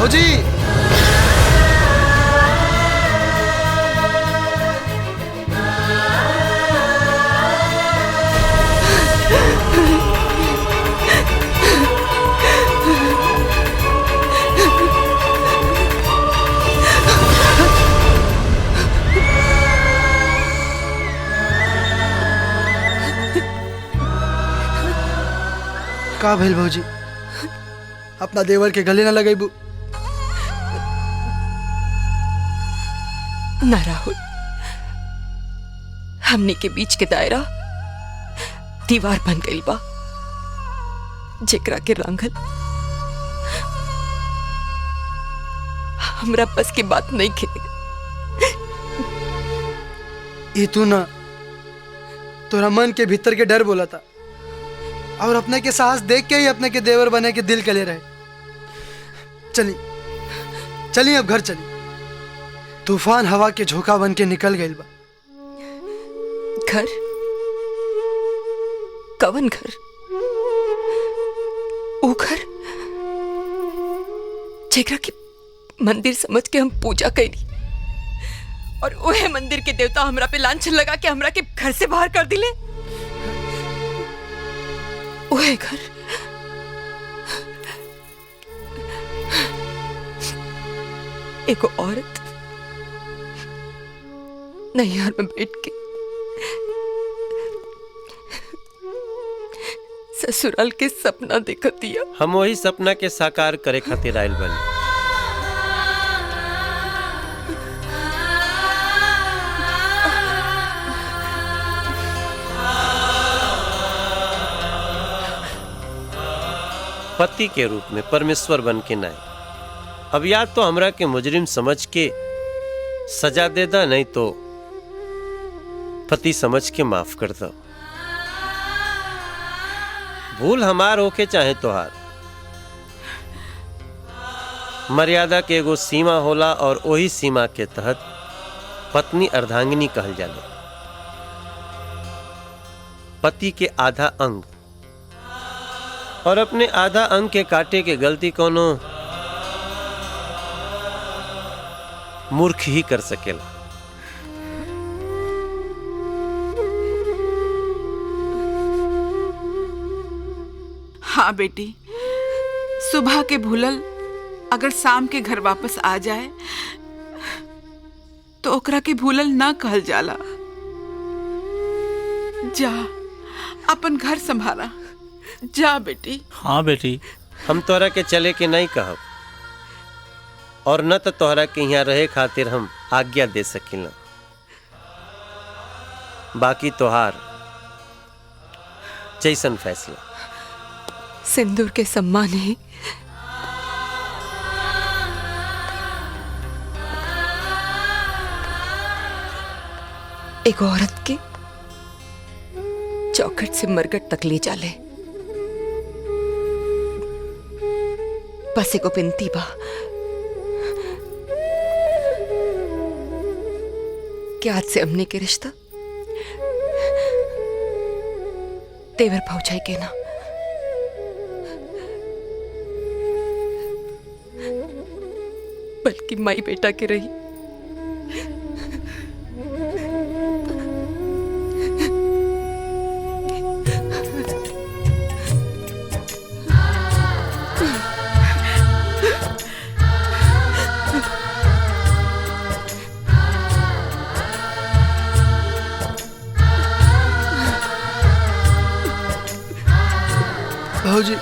भौजी का भेल भौजी? अपना देवर के गले न लगेबू? ना राहुल, हमनी के बीच के दायरा दीवार बन गई बा, जेकरा के रंगल हमरा बस की बात नहीं खे। ये तू ना तोरा मन के भीतर के डर बोला था और अपने के साहस देख के ही अपने के देवर बने के दिल के ले रहे। चली चली अब घर चली। तूफान हवा के झोंका बन के निकल गई बा। घर? कवन घर? वो घर जेकरा के मंदिर समझ के हम पूजा कैली और वह मंदिर के देवता हमरा पे लांछन लगा के हमरा के घर से बाहर कर दिले। वह घर एक औरत नैहर में बैठ के ससुराल के सपना देखत दिया। हम वही सपना के साकार करे खातिर आइल बनी। पति के रूप में परमेश्वर बन के नाय। अब या तो हमरा के मुजरिम समझ के सजा दे दा, नहीं तो पति समझ के माफ कर दो। भूल हमार होके चाहे तोहार, मर्यादा के एगो सीमा होला और वही सीमा के तहत पत्नी अर्धांगिनी कहल जाले। पति के आधा अंग और अपने आधा अंग के काटे के गलती कोनो मूर्ख ही कर सकेला। हाँ बेटी, सुबह के भूलल अगर शाम के घर वापस आ जाए तो ओकरा के भूलल ना कहल जाला। जा अपन घर संभाला, जा बेटी। हाँ बेटी। हम तोहरा के चले के नहीं कहब और न तो तोहरा के यहाँ रहे खातिर हम आज्ञा दे सकिला। बाकी तोहार जैसन फैसला। सिंदूर के सम्मान ही एक औरत के चौखट से मरगट तक ले जाले। बस एगो बिनती बा कि आज से हमने के रिश्ता तेवर पहुंचाई के ना, बल्कि माई बेटा के रही। भौजी